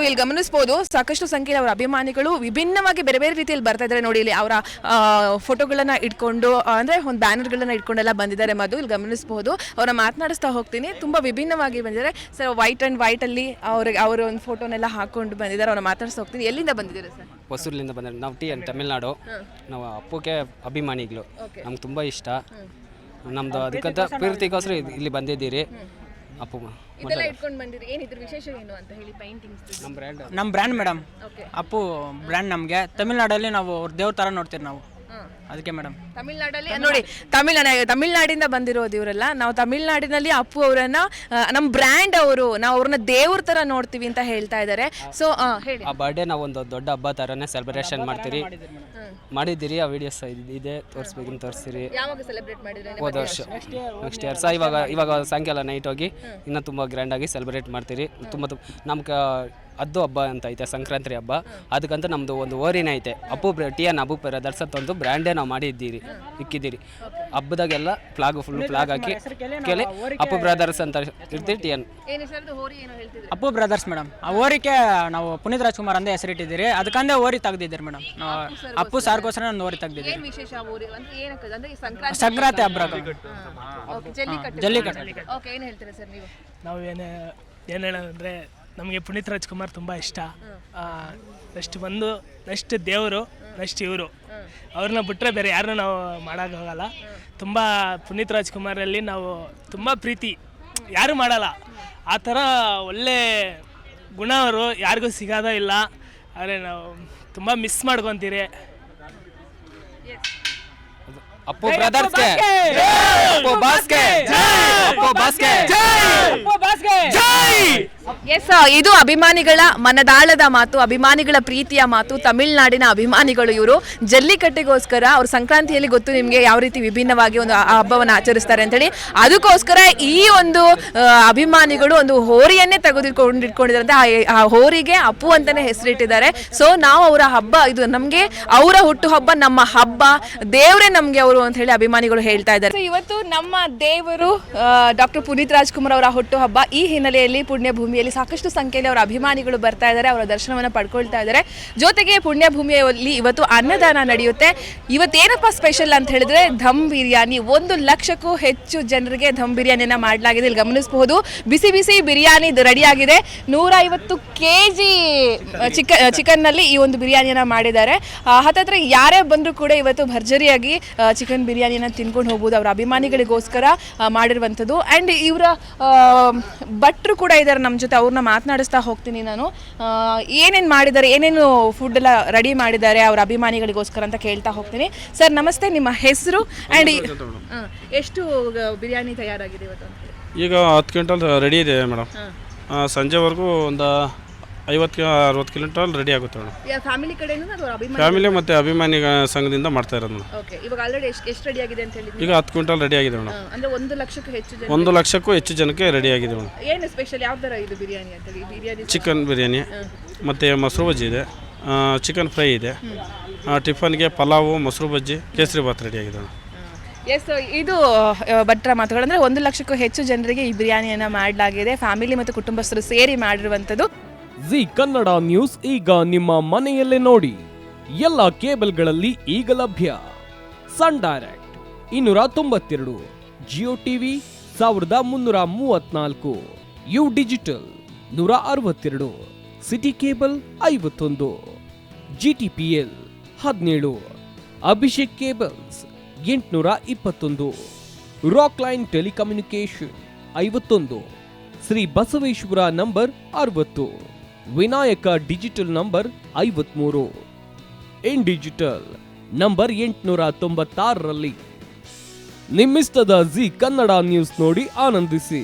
ಇಲ್ಲಿ ಗಮನಿಸಬಹುದು ಸಾಕಷ್ಟು ಸಂಖ್ಯೆಯ ಅವರ ಅಭಿಮಾನಿಗಳು ವಿಭಿನ್ನವಾಗಿ ಬೇರೆ ಬೇರೆ ರೀತಿಯಲ್ಲಿ ಬರ್ತಾ ಇದ್ದಾರೆ ನೋಡಿ. ಇಲ್ಲಿ ಅವರ ಫೋಟೋಗಳನ್ನ ಇಟ್ಕೊಂಡು ಅಂದ್ರೆ ಒಂದು ಬ್ಯಾನರ್ಗಳನ್ನ ಇಟ್ಕೊಂಡೆಲ್ಲ ಬಂದಿದ್ದಾರೆ ಮಧು. ಇಲ್ಲಿ ಗಮನಿಸಬಹುದು ಅವರ ಮಾತನಾಡಿಸ್ತಾ ಹೋಗ್ತೀನಿ. ತುಂಬಾ ವಿಭಿನ್ನವಾಗಿ ಬಂದಿದ್ದಾರೆ ಸರ್. ವೈಟ್ ಅಂಡ್ ವೈಟ್ ಅಲ್ಲಿ ಅವರ ಒಂದು ಫೋಟೋನೆಲ್ಲ ಹಾಕೊಂಡು ಬಂದಿದ್ದಾರೆ. ಅವ್ರನ್ನ ಮಾತಾಡಿಸ್ತಾ ಹೋಗ್ತೀನಿ. ಎಲ್ಲಿಂದ ಬಂದಿದ್ದಾರೆ ಸರ್? ಹೊಸೂರಿನಿಂದ ಬಂದ ನಾವು ತಮಿಳ್ನಾಡು. ನಾವು ಅಪ್ಪುಗೆ ಅಭಿಮಾನಿಗಳು, ನಮ್ಗೆ ತುಂಬ ಇಷ್ಟ. ನಮ್ಮದು ಅದಕ್ಕಂತ ಪ್ರೀತಿಗೋಸ್ಕರ ಇಲ್ಲಿ ಬಂದಿದ್ದೀರಿ. ಅಪ್ಪು ನಮ್ಮ ಬ್ರ್ಯಾಂಡ್ ಮೇಡಮ್, ಅಪ್ಪು ಬ್ರ್ಯಾಂಡ್. ನಮಗೆ ತಮಿಳ್ನಾಡಲ್ಲಿ ನಾವು ಅವ್ರ ದೇವ್ರ ಥರ ನೋಡ್ತೀವಿ ನಾವು, ಅದಕ್ಕೆ ಮೇಡಮ್. ತಮಿಳ್ನಾಡಲ್ಲಿ ನೋಡಿ, ತಮಿಳ್ನಾಡಿಂದ ಬಂದಿರೋದು ಇವರೆಲ್ಲ. ನಾವು ತಮಿಳ್ನಾಡಿನಲ್ಲಿ ಅಪ್ಪು ಅವರನ್ನ ನಮ್ಮ ಬ್ರ್ಯಾಂಡ್ ಅವರು, ನಾವು ಅವ್ರನ್ನ ದೇವ್ರ ತರ ನೋಡ್ತೀವಿ ಅಂತ ಹೇಳ್ತಾ ಇದ್ದಾರೆ. ಸೊ ಹೇಳಿ. ಆ ಬರ್ಡೇ ನಾವು ಒಂದು ದೊಡ್ಡ ಹಬ್ಬ ಥರನೇ ಸೆಲೆಬ್ರೇಷನ್ ಮಾಡಿದ್ದೀರಿ. ಆ ವಿಡಿಯೋಸ್ ಇದೆ, ತೋರಿಸ್ಬೇಕಂತ ತೋರಿಸ್ತೀರಿ. ಯಾವಾಗ ಸೆಲೆಬ್ರೇಟ್ ಮಾಡಿದ್ರೆ? ಹೋದ ವರ್ಷ ನೆಕ್ಸ್ಟ್ ಇಯರ್ ಸಹ ಇವಾಗ ಸಾಯಂಕಾಲ ನೈಟ್ ಹೋಗಿ ಇನ್ನೂ ತುಂಬ ಗ್ರ್ಯಾಂಡಾಗಿ ಸೆಲೆಬ್ರೇಟ್ ಮಾಡ್ತೀರಿ. ತುಂಬ ನಮ್ಗೆ ಅದು ಹಬ್ಬ ಅಂತ ಐತೆ, ಸಂಕ್ರಾಂತಿ ಹಬ್ಬ. ಅದಕ್ಕಂತ ನಮ್ಮದು ಒಂದು ಓರಿನ ಐತೆ, ಅಪ್ಪು TN ಅಪ್ಪು ಬ್ರದರ್ಸ್ ಅಂತ ಒಂದು ಬ್ರ್ಯಾಂಡೇ ನಾವು ಮಾಡಿದ್ದೀರಿ, ಇಕ್ಕಿದ್ದೀರಿ. ಹಬ್ಬದಾಗೆಲ್ಲ ಫುಲ್ ಫ್ಲಾಗ್ ಹಾಕಿ ಕೇಳಿ ಅಪ್ಪು ಬ್ರದರ್ಸ್ ಅಂತ ಇರ್ತೀವಿ. TN Appu brothers madam. ಆ ಓರಿಕೆ ನಾವು ಪುನೀತ್ ರಾಜ್ಕುಮಾರ್ ಅಂದೇ ಹೆಸರಿಟ್ಟಿದ್ದೀರಿ, ಅದಕ್ಕಂದೇ ಓರಿ ತೆಗ್ದಿದ್ದೀರಿ ಮೇಡಮ್. ಅಪ್ಪು ಸಾರ್ಗೋಸ್ಕರ ಒಂದು ಓರಿ ತೆಗ್ದಿದ್ದೀರಿ. ಸಂಕ್ರಾಂತಿ ಹಬ್ಬ, ಜಲ್ಲಿಕಟ್ಟು. ನಾವು ಏನು ಹೇಳೋದಂದರೆ, ನಮಗೆ ಪುನೀತ್ ರಾಜ್ಕುಮಾರ್ ತುಂಬ ಇಷ್ಟ. ನೆಕ್ಸ್ಟ್ ದೇವರು, ನೆಕ್ಸ್ಟ್ ಇವರು. ಅವ್ರನ್ನ ಬಿಟ್ಟರೆ ಬೇರೆ ಯಾರನ್ನೂ ನಾವು ಮಾಡೋಕ್ಕಾಗಲ್ಲ. ತುಂಬ ಪುನೀತ್ ರಾಜ್ಕುಮಾರಲ್ಲಿ ನಾವು ತುಂಬ ಪ್ರೀತಿ, ಯಾರೂ ಮಾಡಲ್ಲ ಆ ಥರ. ಒಳ್ಳೆ ಗುಣ ಅವರು, ಯಾರಿಗೂ ಸಿಗೋದೇ ಇಲ್ಲ. ಆದರೆ ನಾವು ತುಂಬ ಮಿಸ್ ಮಾಡ್ಕೊತೀರಿ. ಅಪ್ಪು ಬ್ರದರ್ಸ್ಗೆ, ಅಪ್ಪು ಬಾಸ್ಗೆ, ಅಪ್ಪು ಬಾಸ್ಗೆ. ಎಸ್, ಇದು ಅಭಿಮಾನಿಗಳ ಮನದಾಳದ ಮಾತು, ಅಭಿಮಾನಿಗಳ ಪ್ರೀತಿಯ ಮಾತು. ತಮಿಳ್ನಾಡಿನ ಅಭಿಮಾನಿಗಳು ಇವರು. ಜಲ್ಲಿಕಟ್ಟಿಗೋಸ್ಕರ ಅವ್ರ ಸಂಕ್ರಾಂತಿಯಲ್ಲಿ ಗೊತ್ತು ನಿಮಗೆ ಯಾವ ರೀತಿ ವಿಭಿನ್ನವಾಗಿ ಒಂದು ಹಬ್ಬವನ್ನು ಆಚರಿಸ್ತಾರೆ ಅಂತೇಳಿ. ಅದಕ್ಕೋಸ್ಕರ ಈ ಒಂದು ಅಭಿಮಾನಿಗಳು ಒಂದು ಹೋರಿಯನ್ನೇ ತೆಗೆದುಕೊಂಡಿಟ್ಕೊಂಡಿದ್ದಾರೆ. ಆ ಹೋರಿಗೆ ಅಪ್ಪು ಅಂತಾನೆ ಹೆಸರಿಟ್ಟಿದ್ದಾರೆ. ಸೊ ನಾವು ಅವರ ಹಬ್ಬ, ಇದು ನಮಗೆ ಅವರ ಹುಟ್ಟು ಹಬ್ಬ, ನಮ್ಮ ಹಬ್ಬ, ದೇವರೇ ನಮಗೆ ಅವರು ಅಂತ ಹೇಳಿ ಅಭಿಮಾನಿಗಳು ಹೇಳ್ತಾ ಇದ್ದಾರೆ. ಇವತ್ತು ನಮ್ಮ ದೇವರು ಡಾಕ್ಟರ್ ಪುನೀತ್ ರಾಜ್ಕುಮಾರ್ ಅವರ ಹುಟ್ಟು ಹಬ್ಬ. ಈ ಹಿನ್ನೆಲೆಯಲ್ಲಿ ಪುಣ್ಯಭೂಮಿಯಲ್ಲಿ ಸಾಕಷ್ಟು ಸಂಖ್ಯೆಯಲ್ಲಿ ಅವರ ಅಭಿಮಾನಿಗಳು ಬರ್ತಾ ಇದ್ದಾರೆ, ಅವರ ದರ್ಶನವನ್ನು ಪಡ್ಕೊಳ್ತಾ ಇದ್ದಾರೆ. ಜೊತೆಗೆ ಪುಣ್ಯಭೂಮಿಯಲ್ಲಿ ಇವತ್ತು ಅನ್ನದಾನ ನಡೆಯುತ್ತೆ. ಇವತ್ತೇನಪ್ಪ ಸ್ಪೆಷಲ್ ಅಂತ ಹೇಳಿದ್ರೆ ಧಮ್ ಬಿರಿಯಾನಿ. 1 ಲಕ್ಷಕ್ಕೂ ಹೆಚ್ಚು ಜನರಿಗೆ ಧಮ್ ಬಿರಿಯಾನಿಯನ್ನು ಮಾಡಲಾಗಿದೆ. ಇಲ್ಲಿ ಗಮನಿಸಬಹುದು, ಬಿಸಿ ಬಿಸಿ ಬಿರಿಯಾನಿ ರೆಡಿಯಾಗಿದೆ. 150 kg ಚಿಕನ್ನಲ್ಲಿ ಈ ಒಂದು ಬಿರಿಯಾನಿಯನ್ನು ಮಾಡಿದ್ದಾರೆ. ಹತ್ತತ್ರ ಯಾರೇ ಬಂದರೂ ಕೂಡ ಇವತ್ತು ಭರ್ಜರಿಯಾಗಿ ಚಿಕನ್ ಬಿರಿಯಾನಿಯನ್ನು ತಿನ್ಕೊಂಡು ಹೋಗ್ಬೋದು. ಅವರ ಅಭಿಮಾನಿಗಳಿಗೋಸ್ಕರ ಮಾಡಿರುವಂಥದ್ದು. ಆ್ಯಂಡ್ ಇವರ ಭಟ್ರು ಕೂಡ ಇದ್ದಾರೆ ನಮ್ಮ ಜೊತೆ, ಅವ್ರನ್ನ ಮಾತನಾಡಿಸ್ತಾ ಹೋಗ್ತೀನಿ ನಾನು. ಏನೇನು ಮಾಡಿದ್ದಾರೆ, ಏನೇನು ಫುಡ್ ಎಲ್ಲ ರೆಡಿ ಮಾಡಿದ್ದಾರೆ ಅವರ ಅಭಿಮಾನಿಗಳಿಗೋಸ್ಕರ ಅಂತ ಕೇಳ್ತಾ ಹೋಗ್ತೀನಿ. ಸರ್ ನಮಸ್ತೆ, ನಿಮ್ಮ ಹೆಸರು ಆ್ಯಂಡ್ ಎಷ್ಟು ಬಿರಿಯಾನಿ ತಯಾರಾಗಿದೆ ಇವತ್ತು? ಈಗ 10 ಕ್ವಿಂಟಲ್ ರೆಡಿ ಇದೆ ಮೇಡಮ್. ಸಂಜೆವರೆಗೂ ಒಂದು 50-60 ಕ್ವಿಂಟಲ್ ರೆಡಿ ಆಗುತ್ತೆ ಮೇಡಮ್. ಫ್ಯಾಮಿಲಿ ಕಡೆಯಿಂದ ಫ್ಯಾಮಿಲಿ ಮತ್ತು ಅಭಿಮಾನಿ ಸಂಘದಿಂದ ಮಾಡ್ತಾ ಇರೋದು ಮೇಡಮ್. ಓಕೆ, ಇವಾಗ ಆಲ್ರೆಡಿ ಎಷ್ಟು ರೆಡಿ ಆಗಿದೆ ಅಂತ ಹೇಳಿ? ಈಗ 10 ಕ್ವಿಂಟಲ್ ರೆಡಿ ಆಗಿದೆ ಮೇಡಮ್. ಅಂದರೆ 1 ಲಕ್ಷಕ್ಕೂ ಹೆಚ್ಚು ಜನ, 1 ಲಕ್ಷಕ್ಕೂ ಹೆಚ್ಚು ಜನಕ್ಕೆ ರೆಡಿ ಆಗಿದೆ ಮೇಡಮ್. ಏನು ಸ್ಪೆಷಲ್, ಯಾವ ಥರ ಇದು ಬಿರಿಯಾನಿ ಅಂತ ಹೇಳಿ? ಬಿರಿಯಾನಿ ಚಿಕನ್ ಬಿರಿಯಾನಿ ಮತ್ತು ಮೊಸರು ಬಜ್ಜಿ ಇದೆ, ಚಿಕನ್ ಫ್ರೈ ಇದೆ, ಟಿಫನ್ಗೆ ಪಲಾವು, ಮೊಸರು ಬಜ್ಜಿ, ಕೇಸರಿ ಬಾತ್ ರೆಡಿ ಆಗಿದೆ ಮೇಡಮ್. ಎಸ್, ಇದು ಭಟ್ರ ಮಾತುಗಳು. ಅಂದರೆ 1 ಲಕ್ಷಕ್ಕೂ ಹೆಚ್ಚು ಜನರಿಗೆ ಈ ಬಿರಿಯಾನಿಯನ್ನು ಮಾಡಲಾಗಿದೆ. ಫ್ಯಾಮಿಲಿ ಮತ್ತು ಕುಟುಂಬಸ್ಥರು ಸೇರಿ ಮಾಡಿರುವಂಥದ್ದು. ಜಿ ಕನ್ನಡ ನ್ಯೂಸ್ ಈಗ ನಿಮ್ಮ ಮನೆಯಲ್ಲೇ ನೋಡಿ. ಎಲ್ಲ ಕೇಬಲ್ಗಳಲ್ಲಿ ಈಗ ಲಭ್ಯ. Sun Direct 292, Jio TV 1334, U Digital 162, City Cable 51, GTPL 17, Abhishek cables 821, Rockline telecommunication 51, Shri Basaveshwara number 60, Vinayaka digital number 53, in digital number 896ರಲ್ಲಿ. ನಿಮ್ಮಿಸ್ತದ ಜಿ ಕನ್ನಡ ನ್ಯೂಸ್ ನೋಡಿ ಆನಂದಿಸಿ.